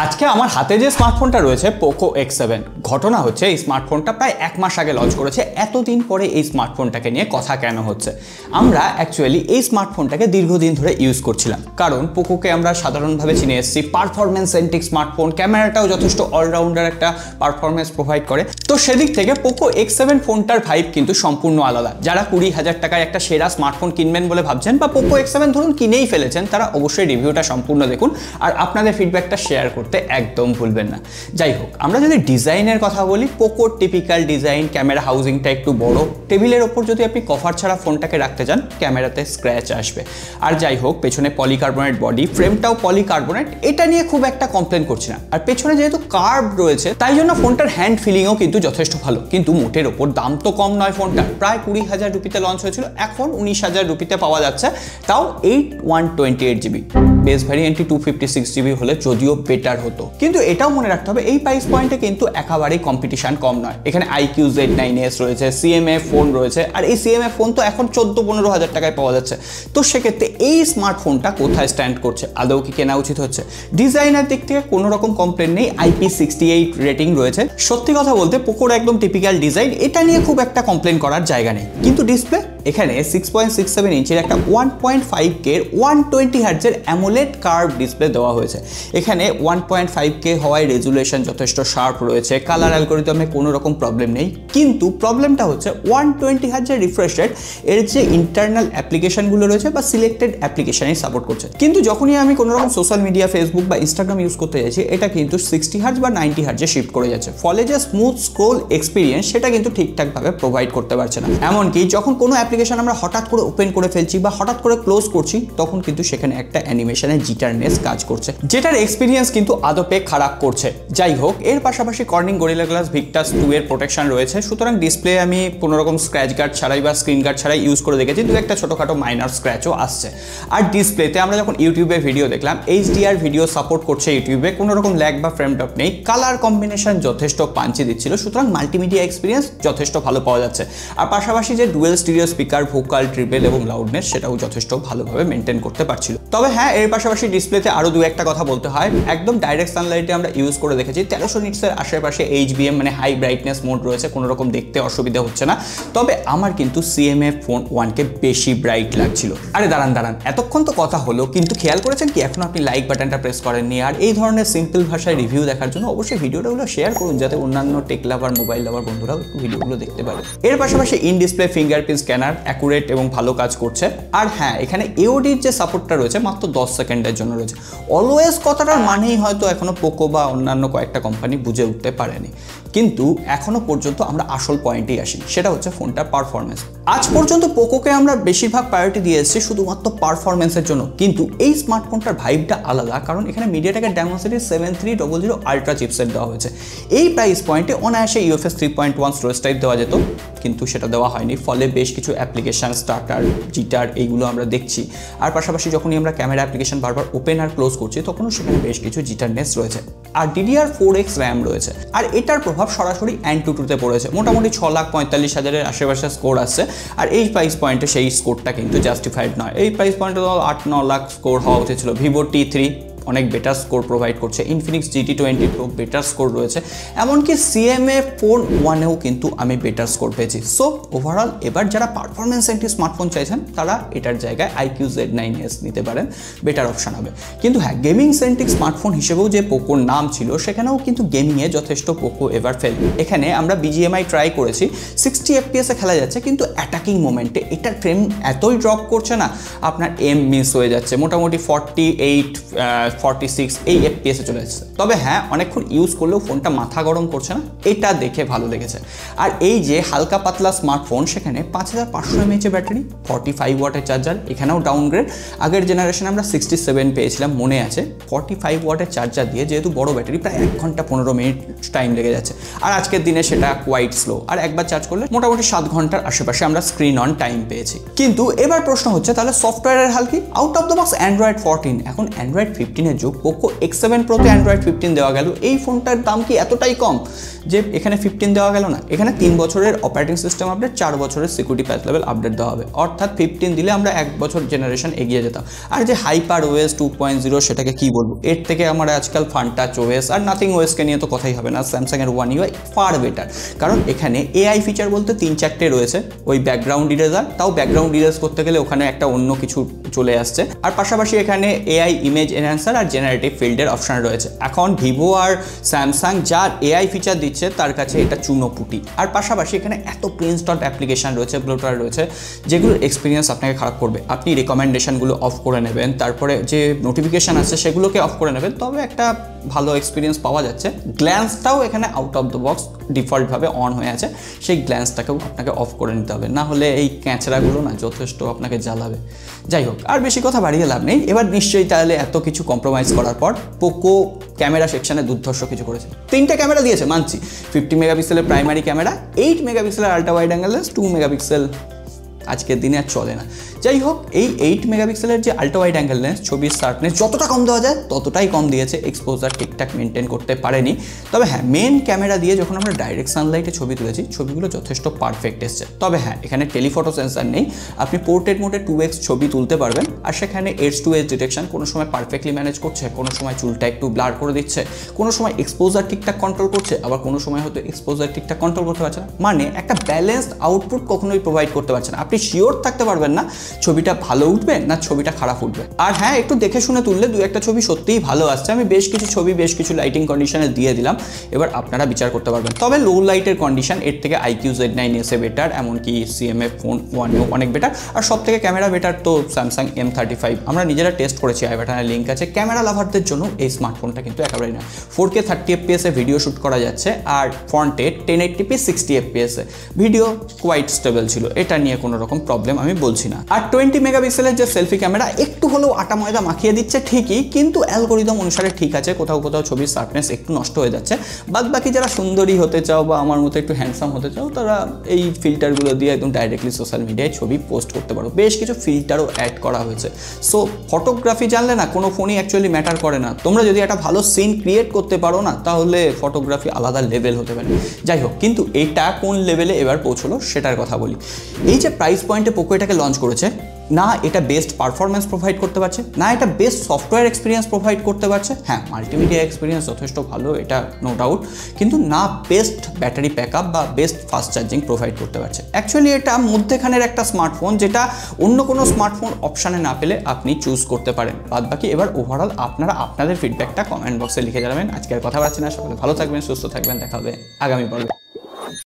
আজকে আমার হাতে যে স্মার্টফোনটা রয়েছে পোকো X7, ঘটনা হচ্ছে এই স্মার্টফোনটা প্রায় 1 মাস আগে লঞ্চ করেছে। এতদিন পরে এই স্মার্টফোনটাকে নিয়ে কথা কেন হচ্ছে? আমরা অ্যাকচুয়ালি এই স্মার্টফোনটাকে দীর্ঘদিন ধরে ইউজ করছিলাম, কারণ পোকোকে আমরা সাধারণভাবে চিনে এসেছি পারফরমেন্স সেন্ট্রিক স্মার্টফোন, ক্যামেরাটাও যথেষ্ট অলরাউন্ডার একটা পারফরমেন্স প্রোভাইড করে। তো সেদিক থেকে পোকো X7 ফোনটার ভাইব কিন্তু সম্পূর্ণ আলাদা। যারা 20,000 টাকায় একটা সেরা স্মার্টফোন কিনবেন বলে ভাবছেন বা পোকো X7 ধরুন কিনেই ফেলেছেন, তারা অবশ্যই রিভিউটা সম্পূর্ণ দেখুন আর আপনাদের ফিডব্যাকটা শেয়ার করতে একদম ভুলবেন না। যাই হোক, আমরা যদি ডিজাইনের কথা বলি, পোকোর টিপিক্যাল ডিজাইন, ক্যামেরা হাউজিংটা একটু বড়, টেবিলের ওপর যদি আপনি কভার ছাড়া ফোনটাকে রাখতে চান ক্যামেরাতে স্ক্র্যাচ আসবে। আর যাই হোক, পেছনে পলিকার্বনেট বডি, ফ্রেমটাও পলিকার্বনেট, এটা নিয়ে খুব একটা কমপ্লেন করছি না। আর পেছনে যেহেতু কার্ভ রয়েছে তাই জন্য ফোনটার হ্যান্ড ফিলিংও কিন্তু যথেষ্ট ভালো। কিন্তু মোটের ওপর দাম তো কম নয়, ফোনটা প্রায় 20,000 রুপিতে লঞ্চ হয়েছিল, এখন 19,000 রুপিতে পাওয়া যাচ্ছে, তাও 128GB। বেস ভ্যারিয়েন্টটি 256GB হলে যদিও বেটার হতো, কিন্তু এটাও মনে রাখতে হবে এই প্রাইস পয়েন্টে কিন্তু একেবারেই কম্পিটিশন কম নয়। এখানে IQ Z9s রয়েছে, CMA ফোন রয়েছে, আর এই CMA ফোন তো এখন 14-15 হাজার টাকায় পাওয়া যাচ্ছে। তো সেক্ষেত্রে এই স্মার্টফোনটা কোথায় স্ট্যান্ড করছে? আদৌ কি কেনা উচিত হচ্ছে? ডিজাইনের দিক থেকে কোনো রকম কমপ্লেন নেই, IP68 রেটিং রয়েছে। সত্যি কথা বলতে পোকোর একদম টিপিক্যাল ডিজাইন, এটা নিয়ে খুব একটা কমপ্লেন করার জায়গা নেই। কিন্তু ডিসপ্লে, এখানে 6.67 ইঞ্চের একটা 1.5K 120Hz AMOLED curve display দেওয়া হয়েছে। এখানে 1.5K হওয়ায় রেজুলেশন যথেষ্ট শার্প রয়েছে, কালার অ্যালগরিদমে কোনো রকম প্রবলেম নেই। কিন্তু প্রবলেমটা হচ্ছে 120Hz রিফ্রেশ রেট, এর যে ইন্টারনাল অ্যাপ্লিকেশনগুলো রয়েছে বা সিলেক্টেড অ্যাপ্লিকেশনই সাপোর্ট করছে। কিন্তু যখনই আমি কোনো রকম সোশ্যাল মিডিয়া, ফেসবুক বা ইনস্টাগ্রাম ইউজ করতে যাচ্ছি, এটা কিন্তু 60Hz বা 90Hz শিফট করে যাচ্ছে। ফলে যে স্মুথ স্ক্রোল এক্সপিরিয়েন্স সেটা কিন্তু ঠিকঠাকভাবে প্রোভাইড করতে পারছে না। এমনকি যখন কোনো অ্যাপ্লিকেশন আমরা হঠাৎ করে ওপেন করে ফেলছি বা হঠাৎ করে ক্লোজ করছি, তখন কিন্তু সেখানে একটা অ্যানিমেশনের জিটারনেস কাজ করছে, যেটার এক্সপিরিয়েন্স কিন্তু আদপে খারাপ করছে। যাই হোক, এর পাশাপাশি কর্নিং গরিলা গ্লাস ভিক্টাস 2 এর প্রোটেকশন রয়েছে, সুতরাং ডিসপ্লে আমি কোনো রকম স্ক্র্যাচ গার্ড ছাড়াই বা স্ক্রিন গার্ড ছাড়াই ইউজ করে দেখেছি, দু একটা ছোটোখাটো মাইনর স্ক্র্যাচও আসছে। আর ডিসপ্লেতে আমরা যখন ইউটিউবে ভিডিও দেখলাম, HDR ভিডিও সাপোর্ট করছে ইউটিউবে, কোনো রকম ল্যাগ বা ফ্রেম ড্রপ নেই, কালার কম্বিনেশন যথেষ্ট পাঞ্চি দিচ্ছিল, সুতরাং মাল্টিমিডিয়া এক্সপিরিয়েন্স যথেষ্ট ভালো পাওয়া যাচ্ছে। আর পাশাপাশি যে dual stereo speaker, vocal, triple এবং লাউডনেস, সেটাও যথেষ্ট ভালোভাবে মেনটেন করতে পারছিল। তবে হ্যাঁ, এর পাশাপাশি ডিসপ্লেতে আরও দু একটা কথা বলতে হয়। একদম ডাইরেক্ট সানলাইটে আমরা ইউজ করে দেখেছি, 1300 নিটসের আশেপাশে HBM মানে হাই ব্রাইটনেস মোড রয়েছে, কোনো রকম দেখতে অসুবিধা হচ্ছে না। তবে আমার কিন্তু CMA ফোন 1কে বেশি ব্রাইট লাগছিল। আরে দাঁড়ান, এতক্ষণ তো কথা হলো, কিন্তু খেয়াল করেছেন কি এখনো আপনি লাইক বাটনটা প্রেস করেননি? আর এই ধরনের সিম্পল ভাষায় রিভিউ দেখার জন্য অবশ্যই ভিডিওগুলো শেয়ার করুন, যাতে অন্যান্য টেক লাভার, মোবাইল লাভার বন্ধুরাও একটু ভিডিওগুলো দেখতে পারে। এর পাশাপাশি in display fingerprint scanner accurate এবং ভালো কাজ করছে। আর হ্যাঁ, এখানে AODর যে সাপোর্টটা রয়েছে মাত্র 10 সেকেন্ডের জন্য রয়েছে। অলওয়েজ কথাটার মানেই হয়তো এখনো পোকো বা অন্যান্য কয়েকটা কোম্পানি বুঝে উঠতে পারেনি, কিন্তু এখনো পর্যন্ত আমরা আসল পয়েন্টেই আসি, সেটা হচ্ছে ফোনটার পারফরমেন্স। আজ পর্যন্ত পোকোকে আমরা বেশিরভাগ প্রায়োরিটি দিয়ে এসেছি শুধুমাত্র পারফরমেন্সের জন্য, কিন্তু এই স্মার্টফোনটার ভাইবটা আলাদা, কারণ এখানে মিডিয়াটেকের Dimensity 7300 আলট্রা চিপসেট দেওয়া হয়েছে। এই প্রাইস পয়েন্টে অনায়াসে UFS 3.1 স্টোরেজ টাইপ দেওয়া যেত, কিন্তু সেটা দেওয়া হয়নি। ফলে বেশ কিছু অ্যাপ্লিকেশন, স্টার্টার, জিটার, এইগুলো আমরা দেখছি। আর পাশাপাশি যখনই আমরা ক্যামেরা অ্যাপ্লিকেশন বারবার ওপেন আর ক্লোজ করছি, তখনও সেখানে বেশ কিছু জিটারনেস রয়েছে। আর DDR4X র্যাম রয়েছে, আর এটার প্রভাব সরাসরি AnTuTu-তে পড়েছে। মোটামুটি 6,45,000-এর আশেপাশে স্কোর আসছে, আর এই প্রাইস পয়েন্টে সেই স্কোরটা কিন্তু জাস্টিফাইড নয়। এই প্রাইস পয়েন্টে 8-9 লাখ স্কোর হওয়া উচিত ছিল। Vivo T3 অনেক বেটার স্কোর প্রোভাইড করছে, Infinix GT20 Pro better score রয়েছে, এমনকি CMA ফোন 1এও কিন্তু আমি বেটার স্কোর পেয়েছি। সো ওভারঅল এবার যারা পারফরমেন্স সেন্ট্রিক স্মার্টফোন চাইছেন, তারা এটার জায়গায় IQ Z9s নিতে পারেন, বেটার অপশান হবে। কিন্তু হ্যাঁ, গেমিং সেন্ট্রিক স্মার্টফোন হিসেবেও যে পোকোর নাম ছিল, সেখানেও কিন্তু গেমিংয়ে যথেষ্ট পোকো এবার ফেল। এখানে আমরা BGMI ট্রাই করেছি, 60 FPS-এ খেলা যাচ্ছে, কিন্তু অ্যাটাকিং মোমেন্টে এটার ফ্রেম এতই ড্রপ করছে না, আপনার এম মিস হয়ে যাচ্ছে, মোটামুটি 48, 46 এই FPS-এ চলে যাচ্ছে। তবে হ্যাঁ, অনেকক্ষণ ইউজ করলেও ফোনটা মাথা গরম করছে না, এটা দেখে ভালো লেগেছে। আর এই যে হালকা পাতলা স্মার্টফোন, সেখানে 5500 mAh ব্যাটারি, 45 ওয়াটের চার্জার, এখানেও ডাউনগ্রেড। আগের জেনারেশনে আমরা 67 পেয়েছিলাম, মনে আছে। 45 ওয়াটের চার্জার দিয়ে, যেহেতু বড় ব্যাটারি, প্রায় 1 ঘন্টা 15 মিনিট টাইম লেগে যাচ্ছে। আর আজকের দিনে সেটা কোয়াইট স্লো, আর একবার চার্জ করলে মোটামুটি 7 ঘন্টার আশেপাশে আমরা স্ক্রিন অন টাইম পেয়েছি। কিন্তু এবার প্রশ্ন হচ্ছে, তাহলে সফটওয়্যারের হাল কি? Out of the box Android 14, এখন Android 15 15-এর যুগ, পোকো X7 Proতে অ্যান্ড্রয়েড 15 দেওয়া গেল। এই ফোনটার দাম কি এতটাই কম যে এখানে 15 দেওয়া গেল না? এখানে 3 বছরের অপারেটিং সিস্টেম আপডেট, 4 বছরের সিকিউরিটি প্যাচ লেভেল আপডেট দেওয়া হবে, অর্থাৎ 15 দিলে আমরা 1 বছর জেনারেশন এগিয়ে যেতাম। আর যে হাইপার ওএস 2.0 সেটাকে কি বলবো, এর থেকে আমার আজকাল ফানটাচ ওএস আর নাথিং ওএসকে নিয়ে তো কথাই হবে না। স্যামসাংয়ের One UI ফার বেটার, কারণ এখানে এআই ফিচার বলতে 3-4টে রয়েছে। ওই ব্যাকগ্রাউন্ড ইরেজার, তাও ব্যাকগ্রাউন্ড ইরেজ করতে গেলে ওখানে একটা অন্য কিছু চলে আসছে। আর পাশাপাশি এখানে এআই ইমেজ এনহ্যান্সার আর জেনারেটিভ ফিল্ডের অপশন রয়েছে। এখন ভিভো আর স্যামসাং যার এআই ফিচার দিচ্ছে তার কাছে এটা চুনোপুটি। আর পাশাপাশি এখানে এত প্রিন্সডট অ্যাপ্লিকেশন রয়েছে, ব্লোটার রয়েছে, যেগুলোর এক্সপিরিয়েন্স আপনাকে খারাপ করবে। আপনি রেকমেন্ডেশনগুলো অফ করে নেবেন, তারপরে যে নোটিফিকেশান আছে সেগুলোকে অফ করে নেবেন, তবে একটা ভালো এক্সপিরিয়েন্স পাওয়া যাচ্ছে। গ্ল্যান্সটাও এখানে আউট অফ দ্য বক্স ডিফল্টভাবে অন হয়ে আছে, সেই গ্ল্যান্সটাকেও আপনাকে অফ করে নিতে হবে, না হলে এই ক্যাঁচড়াগুলো না যথেষ্ট আপনাকে জ্বালাবে। যাই হোক, আর বেশি কথা বাড়িয়ে লাভ নেই। এবার নিশ্চয়ই তাহলে এত কিছু কম্প্রোমাইজ করার পর পোকো ক্যামেরা সেকশনে দুর্ধর্ষ কিছু করেছে। 3টে ক্যামেরা দিয়েছে মানছি, 50 মেগাপিক্সেলের প্রাইমারি ক্যামেরা, 8 মেগাপিক্সেলের ultra wide angle lens, 2 megapixel আজকের দিনে আর চলে না। যাই হোক, এই 8 মেগাপিক্সেলের যে আল্ট্রা ওয়াইড অ্যাঙ্গেল লেন্স, ছবির শার্পনেস যতটা কম দেওয়া যায় ততটাই কম দিয়েছে, এক্সপোজার ঠিকঠাক মেনটেন করতে পারেনি। তবে হ্যাঁ, মেন ক্যামেরা দিয়ে যখন আমরা ডাইরেক্ট সানলাইটে ছবি তুলেছি, ছবিগুলো যথেষ্ট পারফেক্ট এসছে। তবে হ্যাঁ, এখানে টেলিফটো সেন্সার নেই, আপনি পোর্ট্রেট মোডে 2x ছবি তুলতে পারবেন। আর সেখানে এজ টু এজ ডিটেকশন কোনো সময় পারফেক্টলি ম্যানেজ করছে, কোনো সময় চুলটা একটু ব্লার করে দিচ্ছে, কোনো সময় এক্সপোজার ঠিকঠাক কন্ট্রোল করছে, আবার কোনো সময় হয়তো এক্সপোজার ঠিকঠাক কন্ট্রোল করতে পারছে না। মানে একটা ব্যালেন্সড আউটপুট কখনোই প্রোভাইড করতে পারছে না। আপনি শিওর থাকতে পারবেন না ছবিটা ভালো উঠবে না ছবিটা খারাপ উঠবে। আর হ্যাঁ, একটু দেখে শুনে তুললে 2-1টা ছবি সত্যিই ভালো আসছে। আমি বেশ কিছু ছবি বেশ কিছু লাইটিং কন্ডিশনে দিয়ে দিলাম, এবার আপনারা বিচার করতে পারবেন। তবে লো লাইটের কন্ডিশন এর থেকে IQ Z9s বেটার, এমনকি CMF ফোন 1 অনেক বেটার। আর সব থেকে ক্যামেরা বেটার তো স্যামসাং M35, আমরা নিজেরা টেস্ট করেছি, আই বাটনের লিঙ্ক আছে। ক্যামেরা লাভারদের জন্য এই স্মার্টফোনটা কিন্তু একেবারেই না। 4K 30 FPS ভিডিও শ্যুট করা যাচ্ছে, আর ফ্রন্টে 1080p 60 FPS video quite stable ছিল, এটা নিয়ে কোনো রকম প্রবলেম আমি বলছি না। আর 20 মেগাপিক্সেলের যে সেলফি ক্যামেরা একটু হলেও আটা ময়দা মাখিয়ে দিচ্ছে ঠিকই, কিন্তু অ্যালগোরিদম অনুসারে ঠিক আছে। কোথাও কোথাও ছবির শার্পনেস একটু নষ্ট হয়ে যাচ্ছে। বাদ বাকি যারা সুন্দরী হতে চাও বা আমার মতো একটু হ্যান্ডসাম হতে চাও, তারা এই ফিল্টারগুলো দিয়ে একদম ডাইরেক্টলি সোশ্যাল মিডিয়ায় ছবি পোস্ট করতে পারো। বেশ কিছু ফিল্টারও অ্যাড করা হয়েছে। সো ফটোগ্রাফি জানলে না কোনো ফোনই অ্যাকচুয়ালি ম্যাটার করে না। তোমরা যদি একটা ভালো সিন ক্রিয়েট করতে পারো না, তাহলে ফটোগ্রাফি আলাদা লেভেল হতে পারে। যাই হোক, কিন্তু এটা কোন লেভেলে এবার পৌঁছলো সেটার কথা বলি। এই যে প্রাইস পয়েন্টে পোকো এটাকে লঞ্চ করেছে, না এটা বেস্ট পারফরমেন্স প্রোভাইড করতে পারছে, না এটা বেস্ট সফটওয়্যার এক্সপিরিয়েন্স প্রোভাইড করতে পারছে। হ্যাঁ, মাল্টিমিডিয়া এক্সপিরিয়েন্স যথেষ্ট ভালো, এটা নো ডাউট, কিন্তু না বেস্ট ব্যাটারি ব্যাকআপ বা বেস্ট ফাস্ট চার্জিং প্রোভাইড করতে পারছে। অ্যাকচুয়ালি এটা মধ্যেখানের একটা স্মার্টফোন, যেটা অন্য কোনো স্মার্টফোন অপশানে না পেলে আপনি চুজ করতে পারেন। বাদ বাকি এবার ওভারঅল আপনারা আপনাদের ফিডব্যাকটা কমেন্ট বক্সে লিখে জানাবেন। আজকে আর কথা বলছি না, সকলে ভালো থাকবেন, সুস্থ থাকবেন, দেখা হবে আগামী পর্বে।